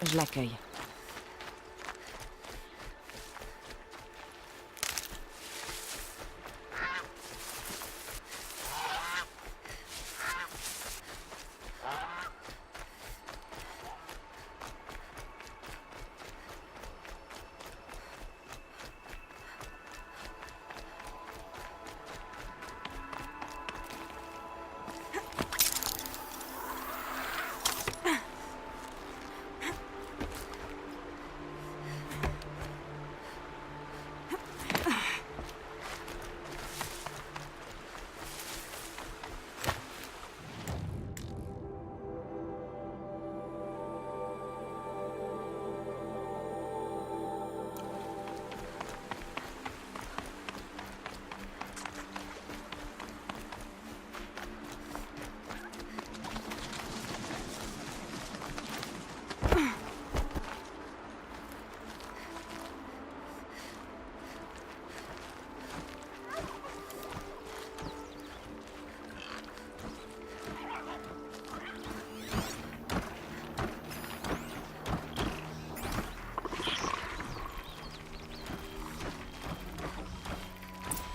Je l'accueille.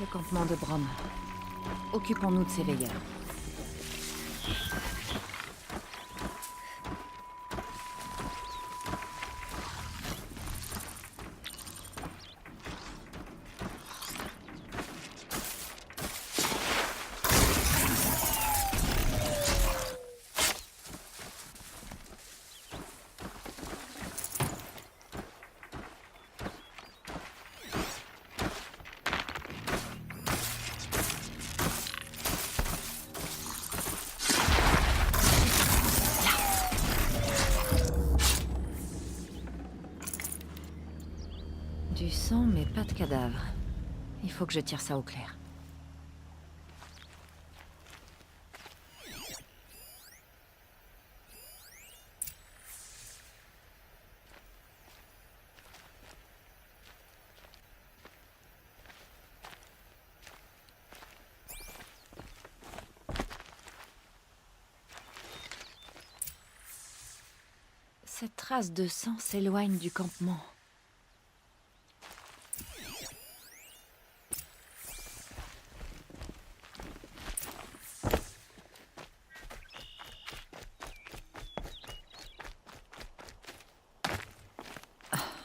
Le campement de Brom. Occupons-nous de ces veilleurs. Du sang, mais pas de cadavre. Il faut que je tire ça au clair. Cette trace de sang s'éloigne du campement.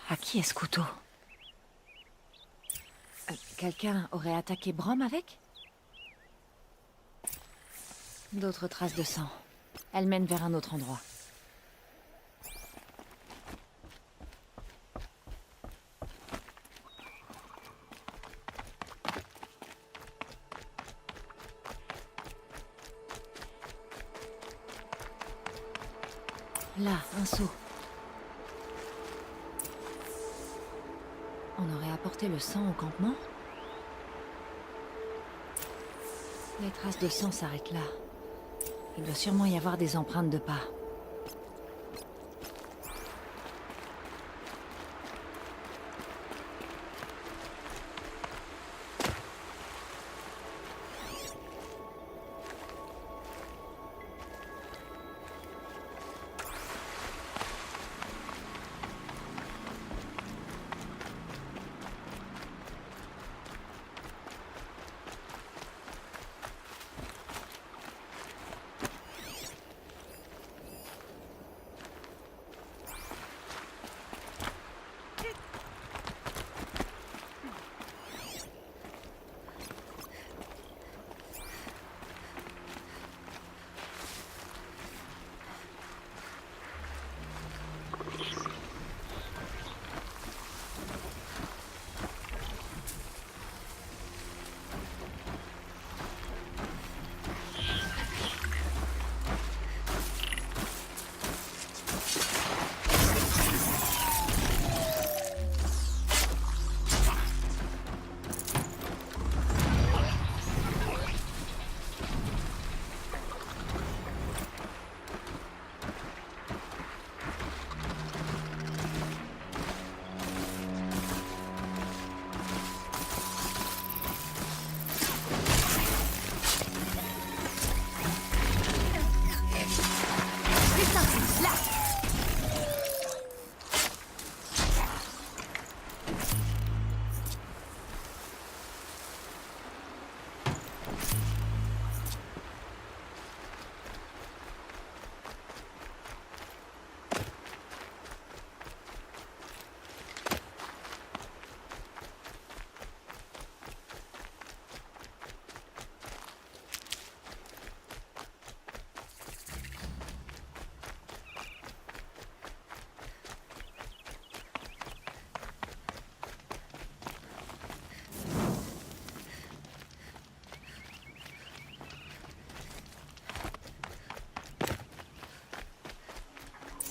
À qui est ce couteau? Quelqu'un aurait attaqué Brom avec? D'autres traces de sang. Elles mènent vers un autre endroit. Là, un seau. On aurait apporté le sang au campement? Les traces de sang s'arrêtent là. Il doit sûrement y avoir des empreintes de pas.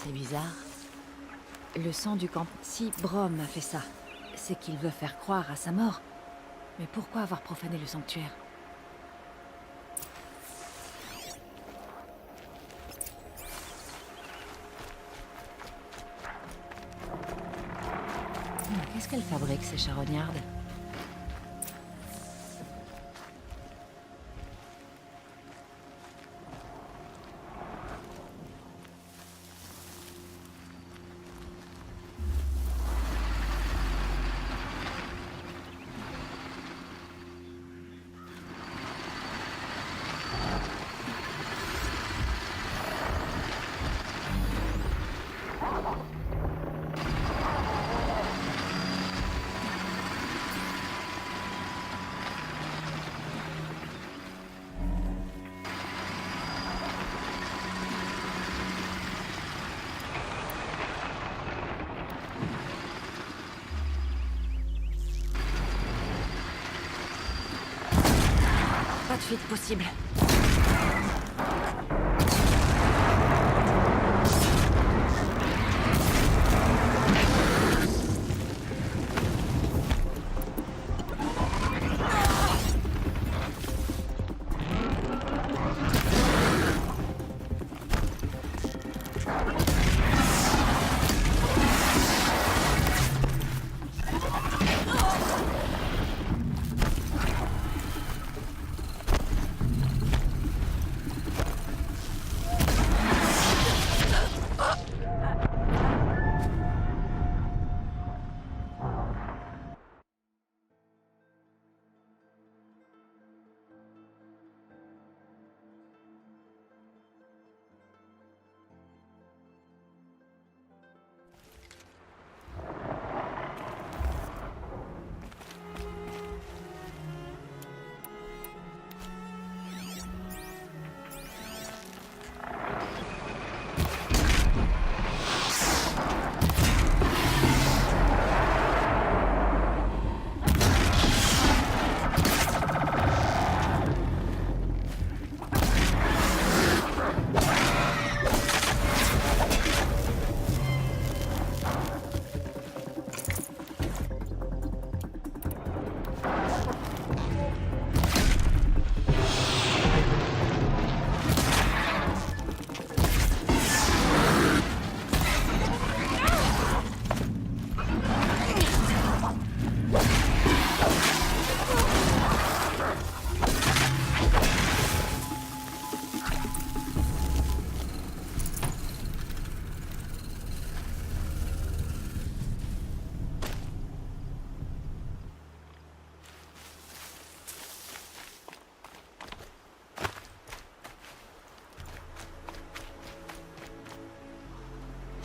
C'est bizarre. Le sang du camp... Si Brom a fait ça, c'est qu'il veut faire croire à sa mort. Mais pourquoi avoir profané le sanctuaire? Qu'est-ce qu'elle fabrique, ces charognardes? Pas de fuite possible.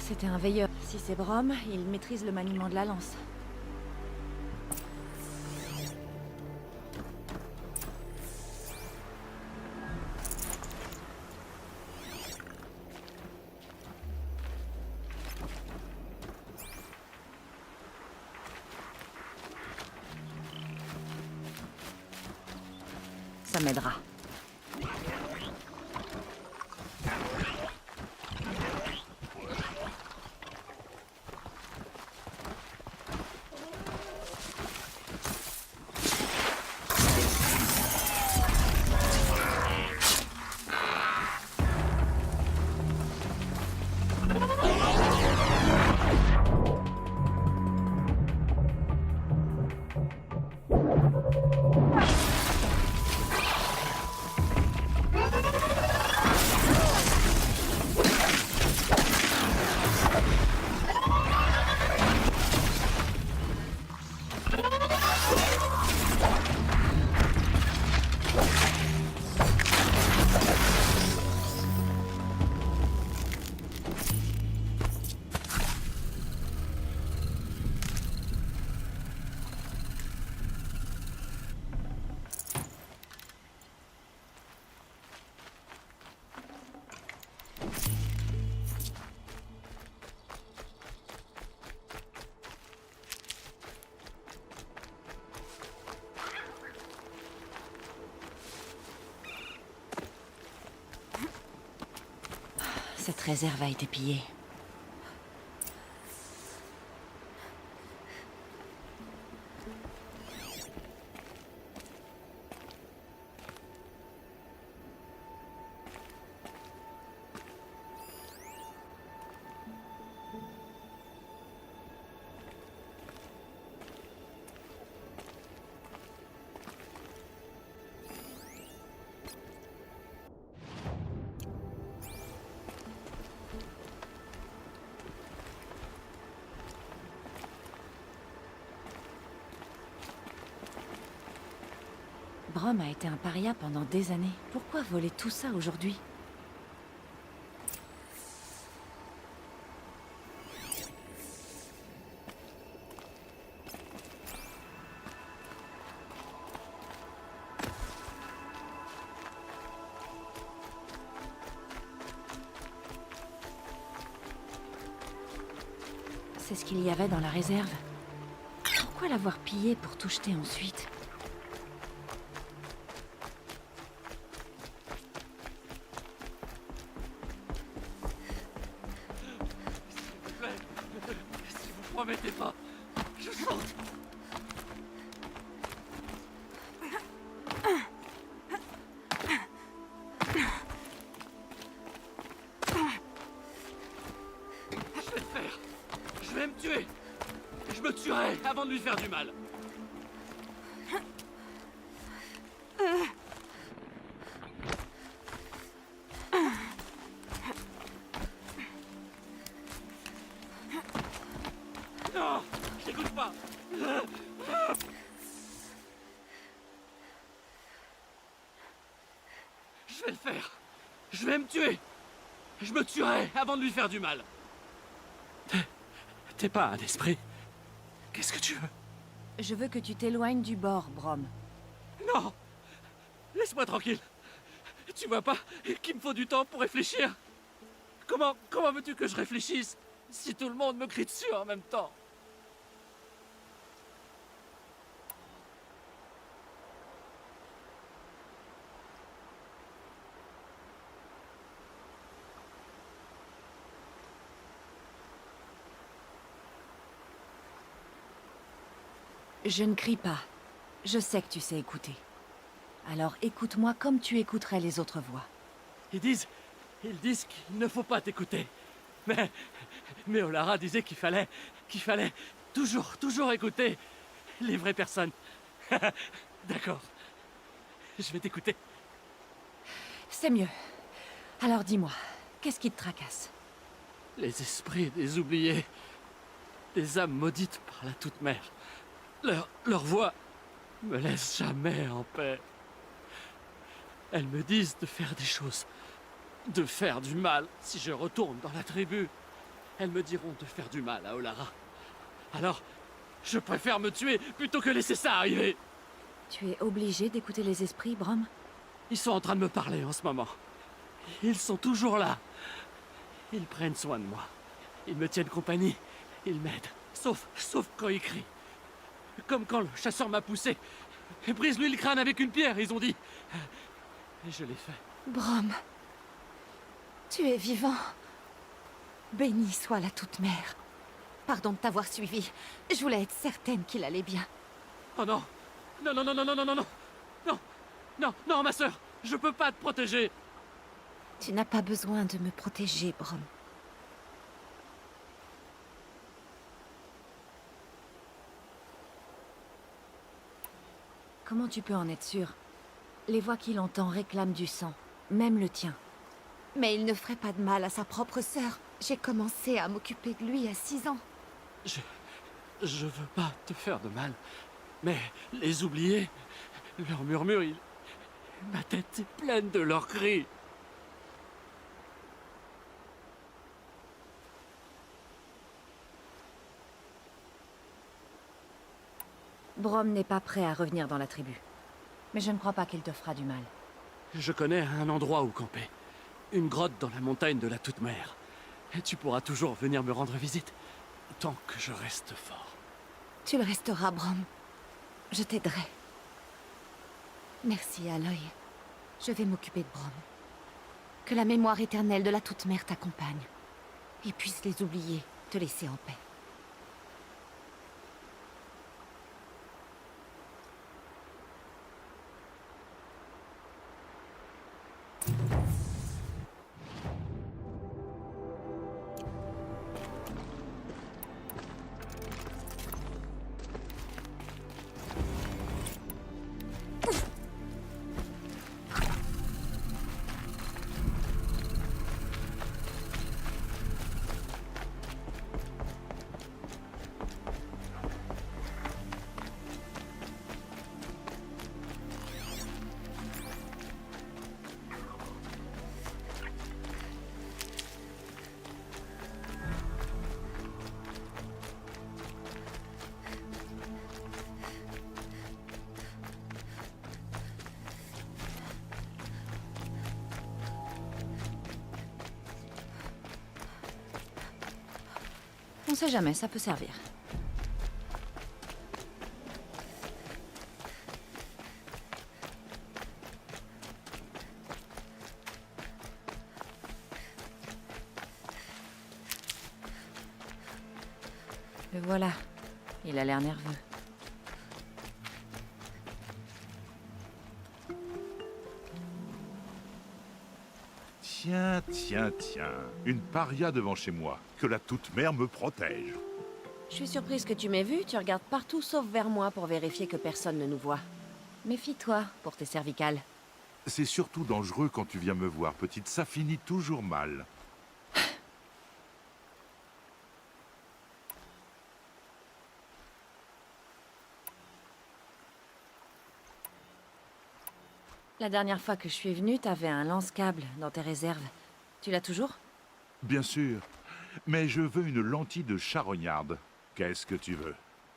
C'était un veilleur. Si c'est Brom, il maîtrise le maniement de la lance. Ça m'aidera. Cette réserve a été pillée. Brom a été un paria pendant des années. Pourquoi voler tout ça aujourd'hui? C'est ce qu'il y avait dans la réserve. Pourquoi l'avoir pillé pour tout jeter ensuite? S'il vous plaît, si vous promettez pas, je saute. Je vais le faire. Je vais me tuer. Je me tuerai avant de lui faire du mal. Non, je t'écoute pas. Je vais le faire. Je vais me tuer. Je me tuerai avant de lui faire du mal. T'es pas un esprit. Qu'est-ce que tu veux? Je veux que tu t'éloignes du bord, Brom. Non! Laisse-moi tranquille. Tu vois pas qu'il me faut du temps pour réfléchir? Comment veux-tu que je réfléchisse si tout le monde me crie dessus en même temps? Je ne crie pas. Je sais que tu sais écouter. Alors écoute-moi comme tu écouterais les autres voix. Ils disent qu'il ne faut pas t'écouter. Mais Olara disait qu'il fallait toujours écouter les vraies personnes. D'accord. Je vais t'écouter. C'est mieux. Alors dis-moi, qu'est-ce qui te tracasse? Les esprits des oubliés, des âmes maudites par la Toute-Mère. Leur voix me laisse jamais en paix. Elles me disent de faire des choses, de faire du mal si je retourne dans la tribu. Elles me diront de faire du mal à Olara. Alors, je préfère me tuer plutôt que laisser ça arriver. Tu es obligé d'écouter les esprits, Brom? Ils sont en train de me parler en ce moment. Ils sont toujours là. Ils prennent soin de moi. Ils me tiennent compagnie. Ils m'aident. Sauf quand ils crient. Comme quand le chasseur m'a poussé. Et brise-lui le crâne avec une pierre, ils ont dit. Et je l'ai fait. Brom, tu es vivant. Béni soit la Toute-Mère. Pardon de t'avoir suivi. Je voulais être certaine qu'il allait bien. Oh non. Non, non, non, non, non, non, non, non. Non, non, non, ma sœur. Je peux pas te protéger. Tu n'as pas besoin de me protéger, Brom. Comment tu peux en être sûr? Les voix qu'il entend réclament du sang, même le tien. Mais il ne ferait pas de mal à sa propre sœur. J'ai commencé à m'occuper de lui à 6 ans. Je veux pas te faire de mal. Mais les oubliés, leurs murmures, ma tête est pleine de leurs cris. Brom n'est pas prêt à revenir dans la tribu. Mais je ne crois pas qu'il te fera du mal. Je connais un endroit où camper. Une grotte dans la montagne de la Toute-Mère. Et tu pourras toujours venir me rendre visite. Tant que je reste fort. Tu le resteras, Brom. Je t'aiderai. Merci, Aloy. Je vais m'occuper de Brom. Que la mémoire éternelle de la Toute-Mère t'accompagne. Et puisse les oublier, te laisser en paix. sait jamais, ça peut servir. Le voilà. Il a l'air nerveux. Tiens, tiens, tiens. Une paria devant chez moi. Que la toute-mère me protège. Je suis surprise que tu m'aies vu, tu regardes partout sauf vers moi pour vérifier que personne ne nous voit. Méfie-toi pour tes cervicales. C'est surtout dangereux quand tu viens me voir, petite. Ça finit toujours mal. La dernière fois que je suis venue, t'avais un lance-câble dans tes réserves. Tu l'as toujours? Bien sûr. Mais je veux une lentille de charognarde. Qu'est-ce que tu veux?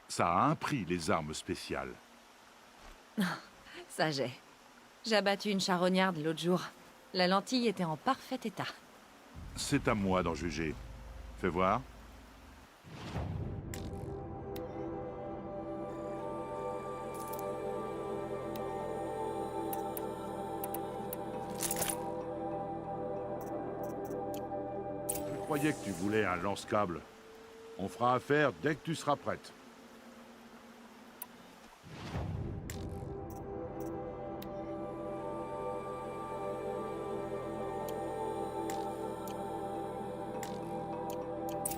Ça a un prix, les armes spéciales. Ça j'ai abattu une charognarde l'autre jour. La lentille était en parfait état. C'est à moi d'en juger. Fais voir. Je croyais que tu voulais un lance-câble. On fera affaire dès que tu seras prête.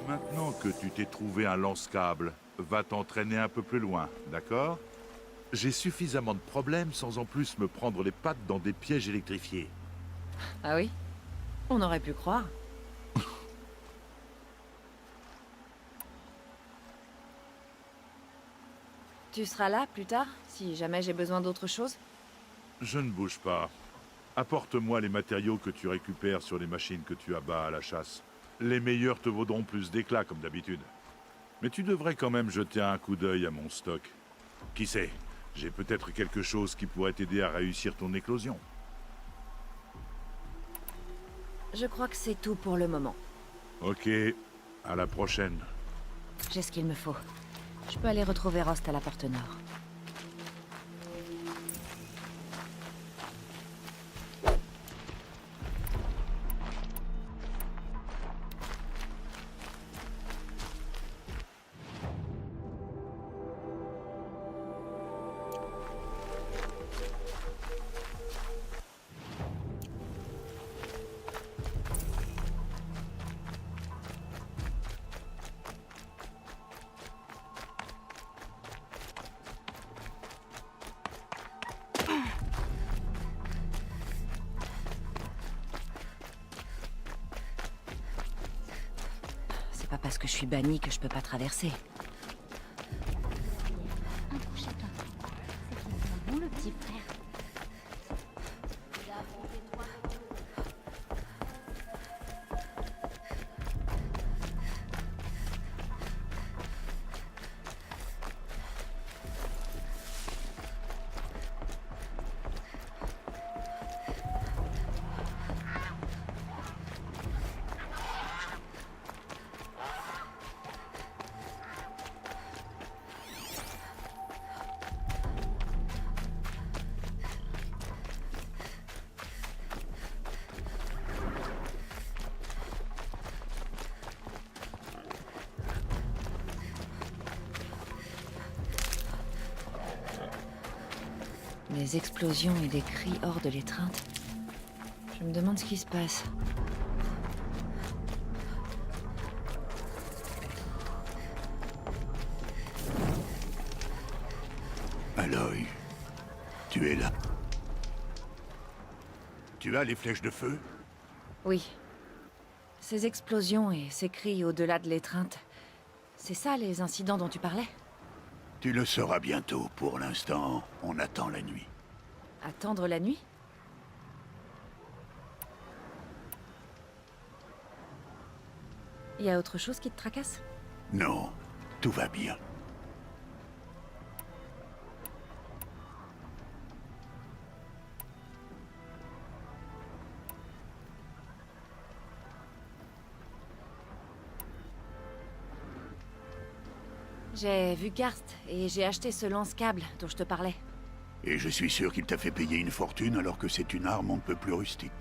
Maintenant que tu t'es trouvé un lance-câble, va t'entraîner un peu plus loin, d'accord? J'ai suffisamment de problèmes sans en plus me prendre les pattes dans des pièges électrifiés. Ah oui? On aurait pu croire. Tu seras là plus tard, si jamais j'ai besoin d'autre chose? Je ne bouge pas. Apporte-moi les matériaux que tu récupères sur les machines que tu abats à la chasse. Les meilleurs te vaudront plus d'éclat, comme d'habitude. Mais tu devrais quand même jeter un coup d'œil à mon stock. Qui sait, j'ai peut-être quelque chose qui pourrait t'aider à réussir ton éclosion. Je crois que c'est tout pour le moment. Ok, à la prochaine. J'ai ce qu'il me faut. Je peux aller retrouver Rost à la porte nord. C'est pas parce que je suis bannie que je peux pas traverser. Approchez-toi. C'est qu'il sent bon, le petit frère. Des explosions et des cris hors de l'étreinte. Je me demande ce qui se passe. Aloy, tu es là. Tu as les flèches de feu? Oui. Ces explosions et ces cris au-delà de l'étreinte. C'est ça les incidents dont tu parlais? Tu le sauras bientôt. Pour l'instant, on attend la nuit. Attendre la nuit? Y a autre chose qui te tracasse? Non, tout va bien. J'ai vu Karst et j'ai acheté ce lance-câble dont je te parlais. Et je suis sûr qu'il t'a fait payer une fortune alors que c'est une arme on ne peut plus rustique.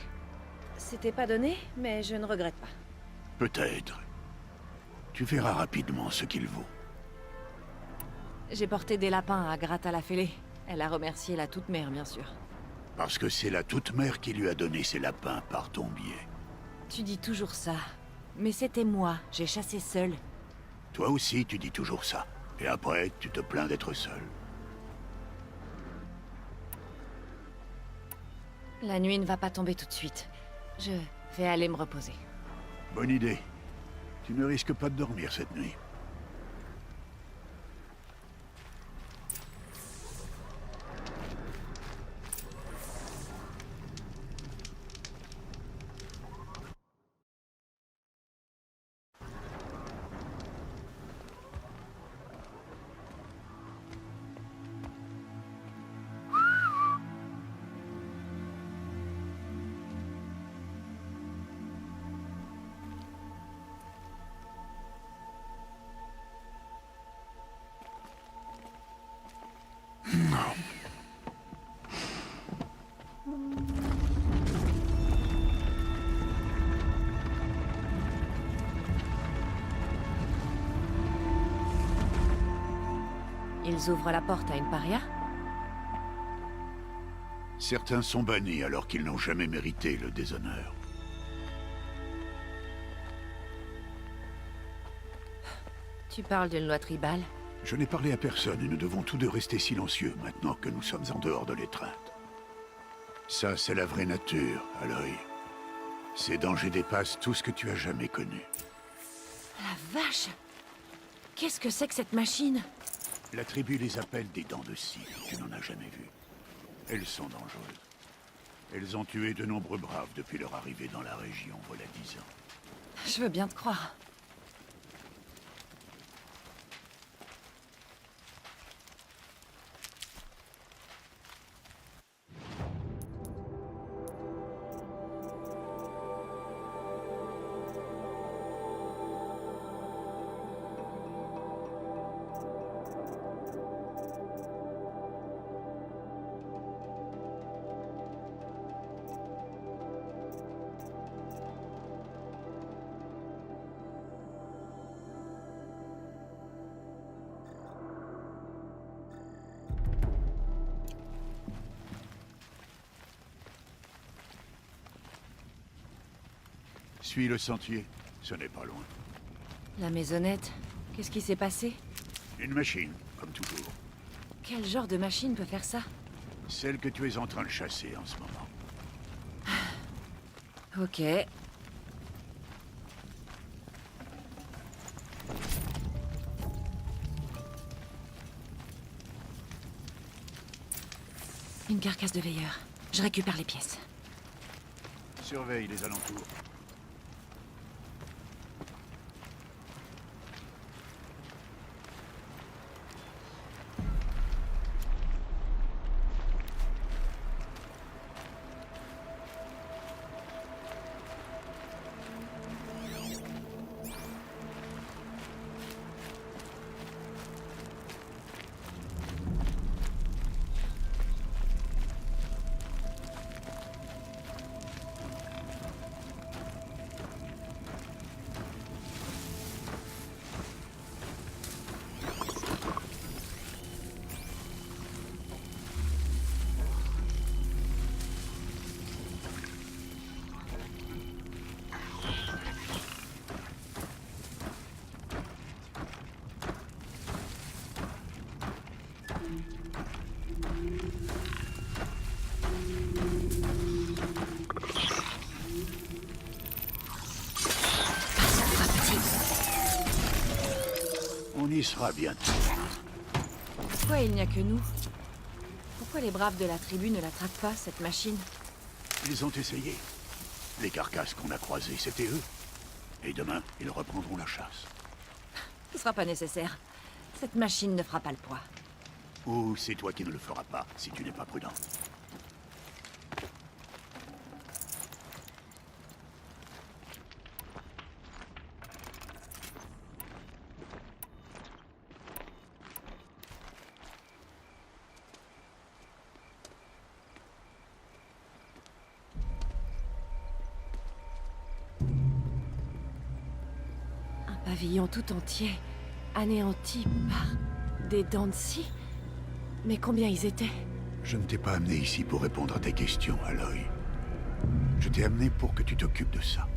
C'était pas donné, mais je ne regrette pas. Peut-être. Tu verras rapidement ce qu'il vaut. J'ai porté des lapins à Grata la Fêlée. Elle a remercié la toute-mère, bien sûr. Parce que c'est la toute-mère qui lui a donné ses lapins par ton biais. Tu dis toujours ça. Mais c'était moi, j'ai chassé seul. Toi aussi, tu dis toujours ça. Et après, tu te plains d'être seul. La nuit ne va pas tomber tout de suite. Je vais aller me reposer. Bonne idée. Tu ne risques pas de dormir cette nuit. Ils ouvrent la porte à une paria? Certains sont bannis alors qu'ils n'ont jamais mérité le déshonneur. Tu parles d'une loi tribale? Je n'ai parlé à personne et nous devons tous deux rester silencieux maintenant que nous sommes en dehors de l'étreinte. Ça, c'est la vraie nature, Aloy. Ces dangers dépassent tout ce que tu as jamais connu. La vache! Qu'est-ce que c'est que cette machine? La tribu les appelle des dents de scie. Tu n'en as jamais vu. Elles sont dangereuses. Elles ont tué de nombreux braves depuis leur arrivée dans la région, voilà 10 ans. Je veux bien te croire. Suis le sentier, ce n'est pas loin. La maisonnette, qu'est-ce qui s'est passé? Une machine, comme toujours. Quel genre de machine peut faire ça? Celle que tu es en train de chasser en ce moment. Ok. Une carcasse de veilleur. Je récupère les pièces. Surveille les alentours. On y sera bientôt. Pourquoi il n'y a que nous? Pourquoi les braves de la tribu ne la traquent pas, cette machine? Ils ont essayé. Les carcasses qu'on a croisées, c'était eux. Et demain, ils reprendront la chasse. Ce sera pas nécessaire. Cette machine ne fera pas le poids. Ou c'est toi qui ne le feras pas, si tu n'es pas prudent. pavillon tout entier, anéanti par des dents de scie. Mais combien ils étaient? Je ne t'ai pas amené ici pour répondre à tes questions, Aloy. Je t'ai amené pour que tu t'occupes de ça.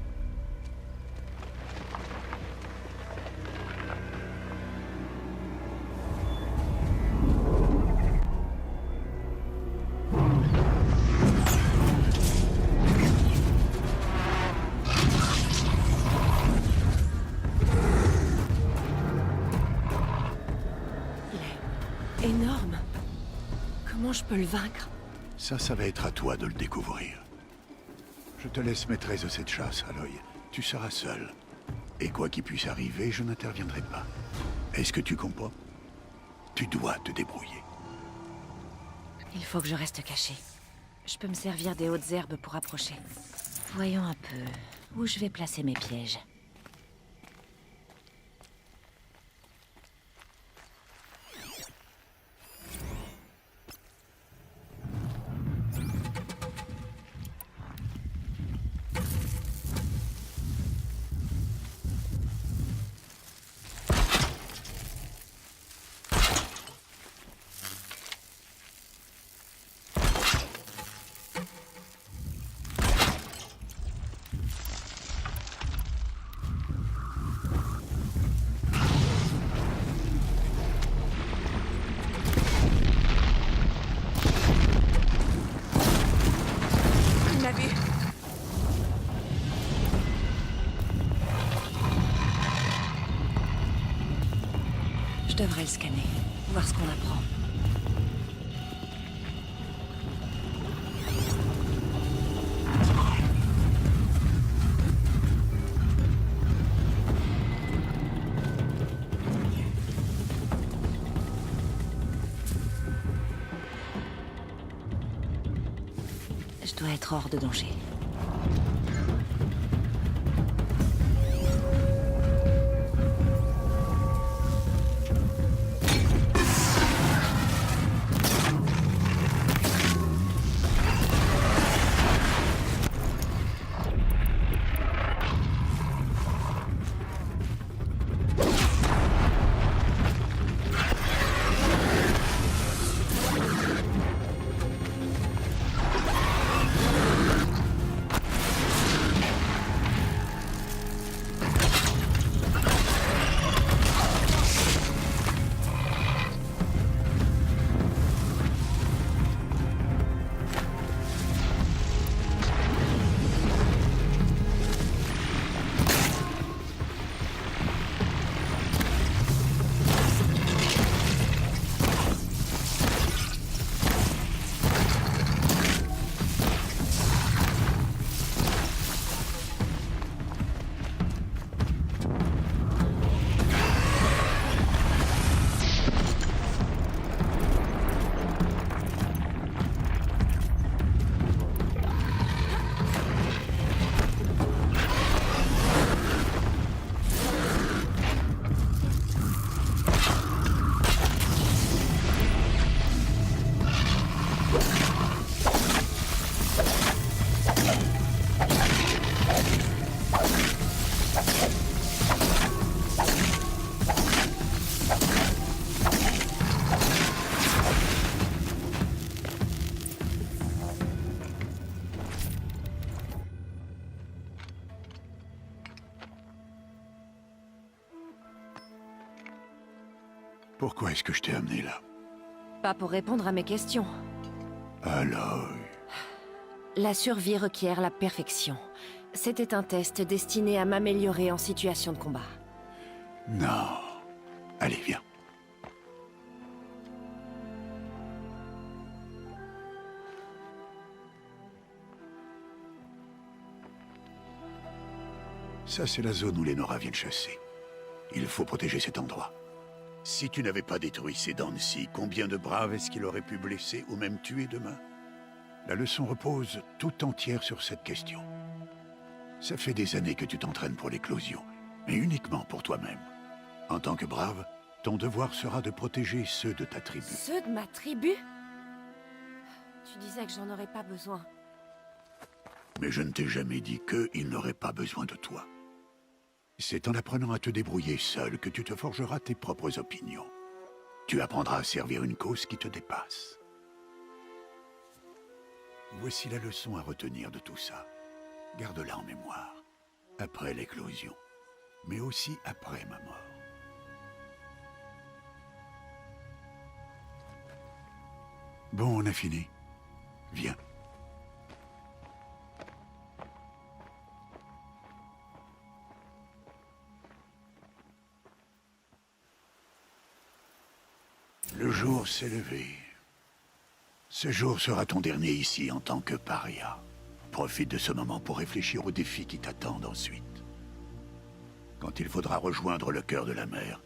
Il est énorme. Comment je peux le vaincre? Ça va être à toi de le découvrir. Je te laisse maîtresse de cette chasse, Aloy. Tu seras seule. Et quoi qu'il puisse arriver, je n'interviendrai pas. Est-ce que tu comprends? Tu dois te débrouiller. Il faut que je reste caché. Je peux me servir des hautes herbes pour approcher. Voyons un peu où je vais placer mes pièges. Il m'a vu. Je devrais le scanner, voir ce qu'on apprend. Je dois être hors de danger. Pourquoi est-ce que je t'ai amené là? Pas pour répondre à mes questions. Aloy. La survie requiert la perfection. C'était un test destiné à m'améliorer en situation de combat. Non. Allez, viens. Ça, c'est la zone où les Nora viennent chasser. Il faut protéger cet endroit. Si tu n'avais pas détruit ces Dancy, combien de braves est-ce qu'il aurait pu blesser ou même tuer demain? La leçon repose tout entière sur cette question. Ça fait des années que tu t'entraînes pour l'éclosion, mais uniquement pour toi-même. En tant que brave, ton devoir sera de protéger ceux de ta tribu. Ceux de ma tribu? Tu disais que j'en aurais pas besoin. Mais je ne t'ai jamais dit qu'ils n'auraient pas besoin de toi. C'est en apprenant à te débrouiller seul que tu te forgeras tes propres opinions. Tu apprendras à servir une cause qui te dépasse. Voici la leçon à retenir de tout ça. Garde-la en mémoire. Après l'éclosion, mais aussi après ma mort. Bon, on a fini. Viens. Le jour s'est levé. Ce jour sera ton dernier ici en tant que paria. Profite de ce moment pour réfléchir aux défis qui t'attendent ensuite. Quand il faudra rejoindre le cœur de la mer,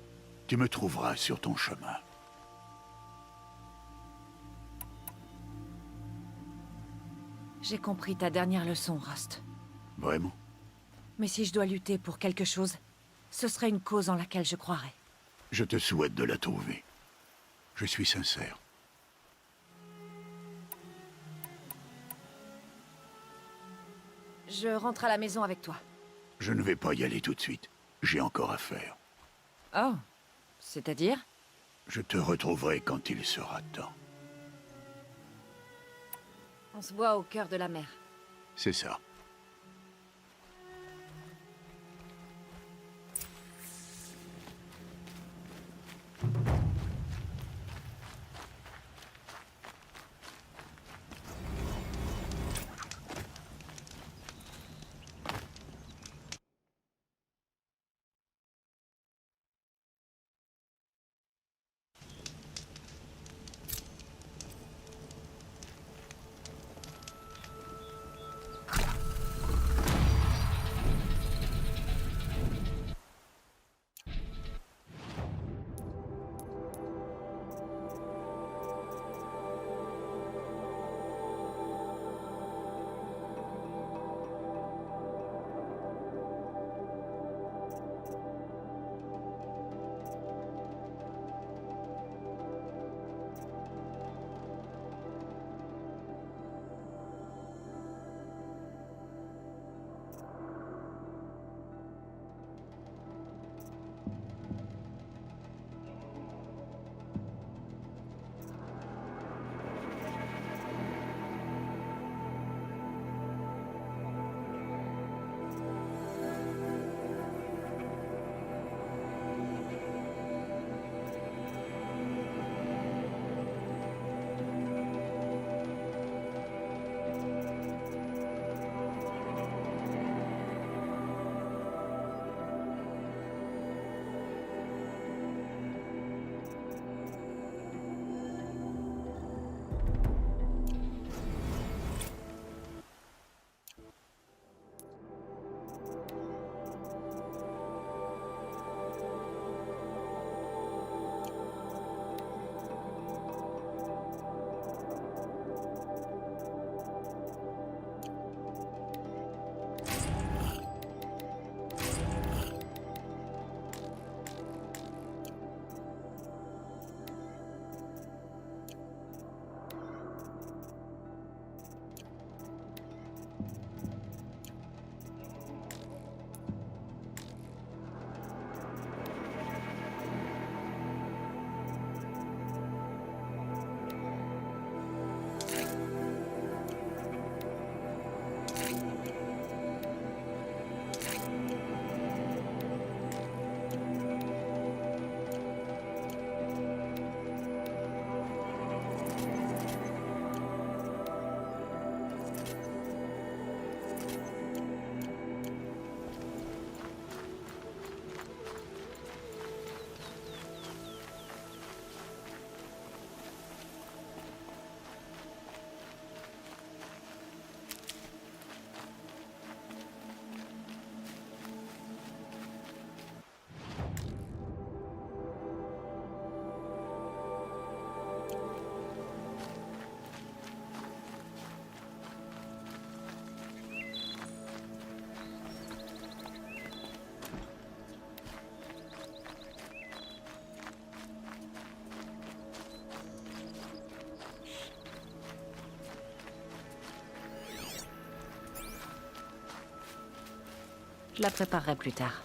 tu me trouveras sur ton chemin. J'ai compris ta dernière leçon, Rost. Vraiment? Mais si je dois lutter pour quelque chose, ce serait une cause en laquelle je croirais. Je te souhaite de la trouver. Je suis sincère. Je rentre à la maison avec toi. Je ne vais pas y aller tout de suite. J'ai encore à faire. Oh, c'est-à-dire? Je te retrouverai quand il sera temps. On se voit au cœur de la mer. C'est ça. Je la préparerai plus tard.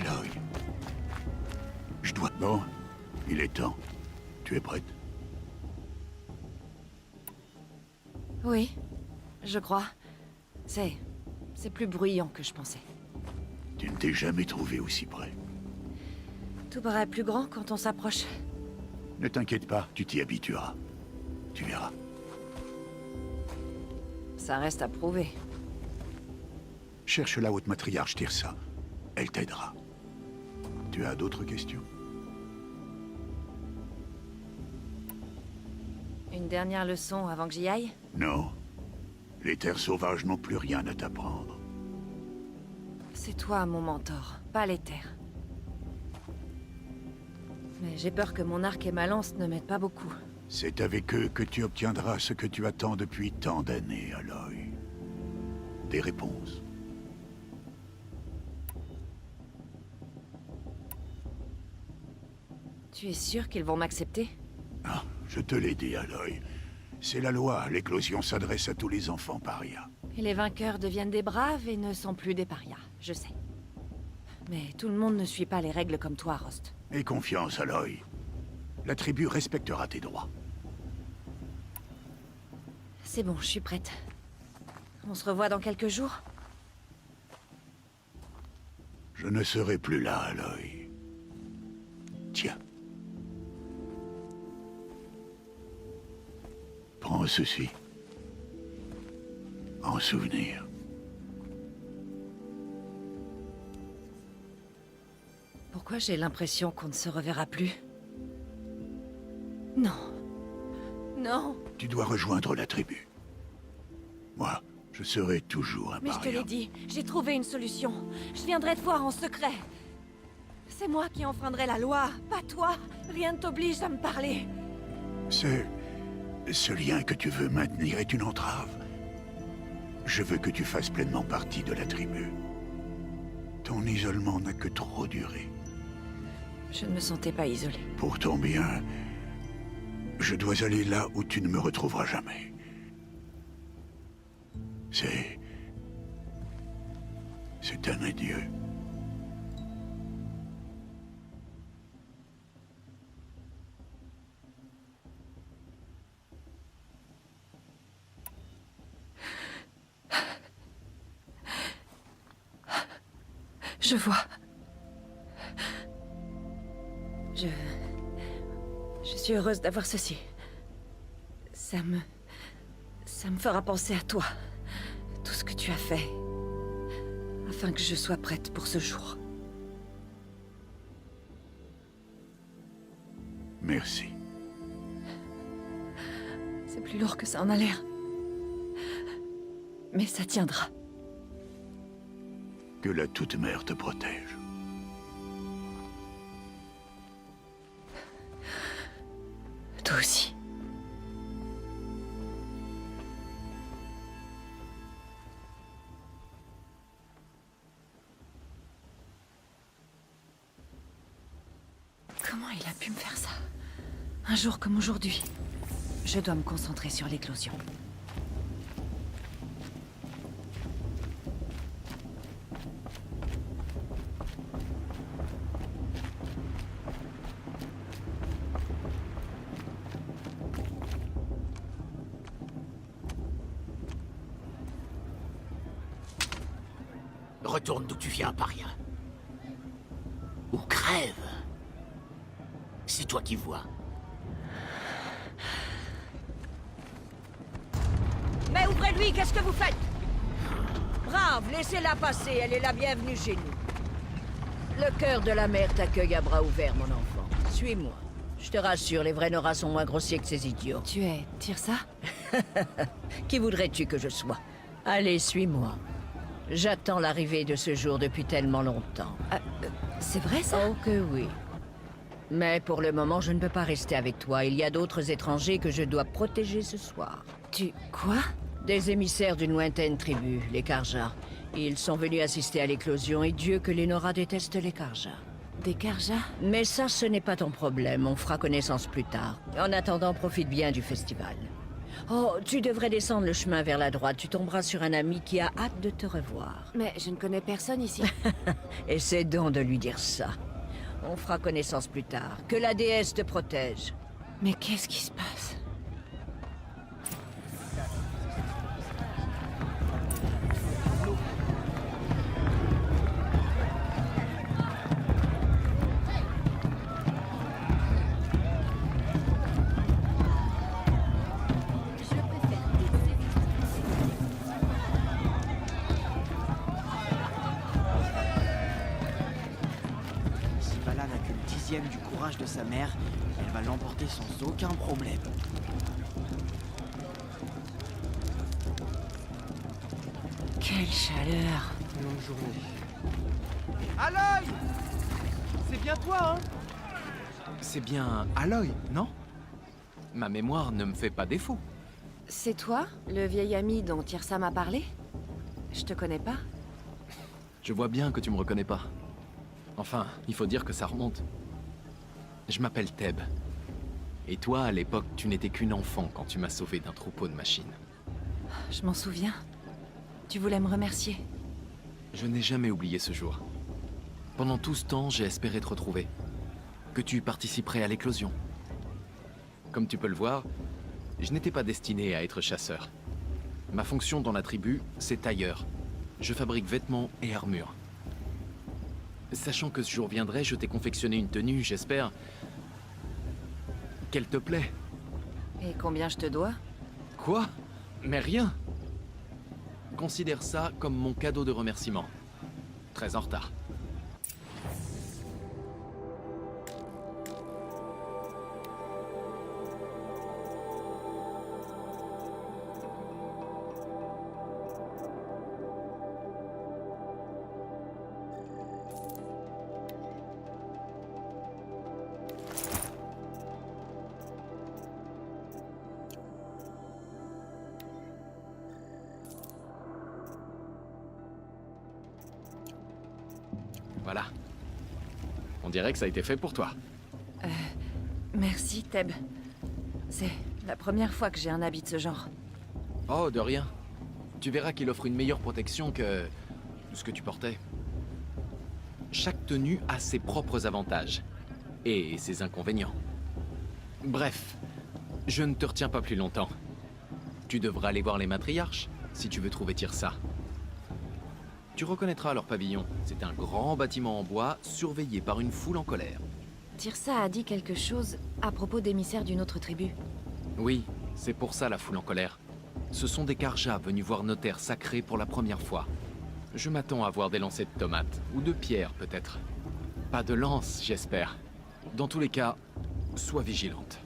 Aloy. Je dois... Bon, il est temps. Tu es prête? Oui, je crois. C'est plus bruyant que je pensais. Tu ne t'es jamais trouvé aussi près. Tout paraît plus grand quand on s'approche. Ne t'inquiète pas, tu t'y habitueras. Tu verras. Ça reste à prouver. Cherche la haute matriarche Tirsa. Elle t'aidera. Tu as d'autres questions? Une dernière leçon avant que j'y aille? Non. Les terres sauvages n'ont plus rien à t'apprendre. C'est toi mon mentor, pas les terres. Mais j'ai peur que mon arc et ma lance ne m'aident pas beaucoup. C'est avec eux que tu obtiendras ce que tu attends depuis tant d'années, Aloy. Des réponses. Tu es sûr qu'ils vont m'accepter? Ah, je te l'ai dit, Aloy. C'est la loi, l'éclosion s'adresse à tous les enfants parias. Et les vainqueurs deviennent des braves et ne sont plus des parias, je sais. Mais tout le monde ne suit pas les règles comme toi, Rost. Aie confiance, Aloy. La tribu respectera tes droits. C'est bon, je suis prête. On se revoit dans quelques jours? Je ne serai plus là, Aloy. Tiens. Prends ceci. En souvenir. Pourquoi j'ai l'impression qu'on ne se reverra plus? Non. Non. Tu dois rejoindre la tribu. Moi, je serai toujours un Mais je te paria. l'ai dit, j'ai trouvé une solution. Je viendrai te voir en secret. C'est moi qui enfreindrai la loi, pas toi. Rien ne t'oblige à me parler. Ce lien que tu veux maintenir est une entrave. Je veux que tu fasses pleinement partie de la tribu. Ton isolement n'a que trop duré. Je ne me sentais pas isolée. Pour ton bien, je dois aller là où tu ne me retrouveras jamais. C'est un adieu. Je vois. Je suis heureuse d'avoir ceci. Ça me fera penser à toi. Tout ce que tu as fait. Afin que je sois prête pour ce jour. Merci. C'est plus lourd que ça en a l'air. Mais ça tiendra. Que la Toute-Mère te protège. Toi aussi. Comment il a pu me faire ça? Un jour comme aujourd'hui. Je dois me concentrer sur l'éclosion. Retourne d'où tu viens, paria. Ou crève. C'est toi qui vois. Mais ouvrez-lui, qu'est-ce que vous faites? Brave, laissez-la passer, elle est la bienvenue chez nous. Le cœur de la mer t'accueille à bras ouverts, mon enfant. Suis-moi. Je te rassure, les vrais Nora sont moins grossiers que ces idiots. Tu es Tirsa? Qui voudrais-tu que je sois? Allez, suis-moi. J'attends l'arrivée de ce jour depuis tellement longtemps. C'est vrai ça? Oh que oui. Mais pour le moment, je ne peux pas rester avec toi. Il y a d'autres étrangers que je dois protéger ce soir. Tu... quoi? Des émissaires d'une lointaine tribu, les Karja. Ils sont venus assister à l'éclosion et Dieu que les Nora détestent les Karja. Des Karja? Mais ça, ce n'est pas ton problème. On fera connaissance plus tard. En attendant, profite bien du festival. Oh, tu devrais descendre le chemin vers la droite. Tu tomberas sur un ami qui a hâte de te revoir. Mais je ne connais personne ici. Essaie donc de lui dire ça. On fera connaissance plus tard. Que la déesse te protège. Mais qu'est-ce qui se passe? Si Vala n'a que le 10e du courage de sa mère, elle va l'emporter sans aucun problème. Quelle chaleur. Longue journée. Aloy! C'est bien toi, hein? C'est bien Aloy, non? Ma mémoire ne me fait pas défaut. C'est toi, le vieil ami dont Tirsa m'a parlé? Je te connais pas. Je vois bien que tu me reconnais pas. Enfin, il faut dire que ça remonte. Je m'appelle Teb. Et toi, à l'époque, tu n'étais qu'une enfant quand tu m'as sauvé d'un troupeau de machines. Je m'en souviens. Tu voulais me remercier. Je n'ai jamais oublié ce jour. Pendant tout ce temps, j'ai espéré te retrouver. Que tu participerais à l'éclosion. Comme tu peux le voir, je n'étais pas destiné à être chasseur. Ma fonction dans la tribu, c'est tailleur. Je fabrique vêtements et armures. Sachant que ce jour viendrait, je t'ai confectionné une tenue, j'espère... qu'elle te plaît. Et combien je te dois? Quoi? Mais rien. Considère ça comme mon cadeau de remerciement. Très en retard. Voilà. On dirait que ça a été fait pour toi. Merci, Teb. C'est la première fois que j'ai un habit de ce genre. Oh, de rien. Tu verras qu'il offre une meilleure protection que... ce que tu portais. Chaque tenue a ses propres avantages. Et ses inconvénients. Bref, je ne te retiens pas plus longtemps. Tu devras aller voir les matriarches, si tu veux trouver Tirsa. Tu reconnaîtras leur pavillon. C'est un grand bâtiment en bois, surveillé par une foule en colère. Tirsa a dit quelque chose à propos d'émissaires d'une autre tribu. Oui, c'est pour ça la foule en colère. Ce sont des Karjas venus voir nos terres sacrées pour la première fois. Je m'attends à voir des lancers de tomates, ou de pierres peut-être. Pas de lance, j'espère. Dans tous les cas, sois vigilante.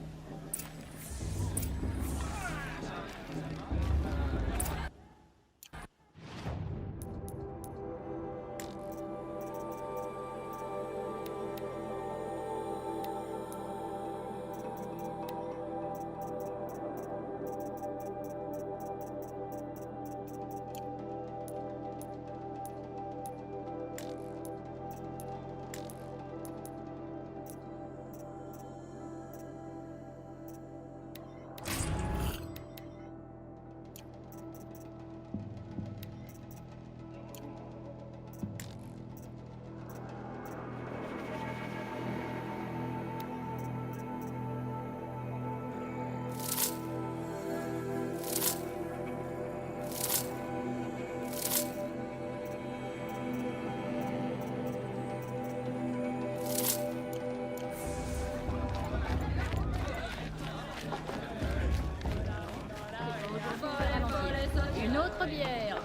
Une autre bière.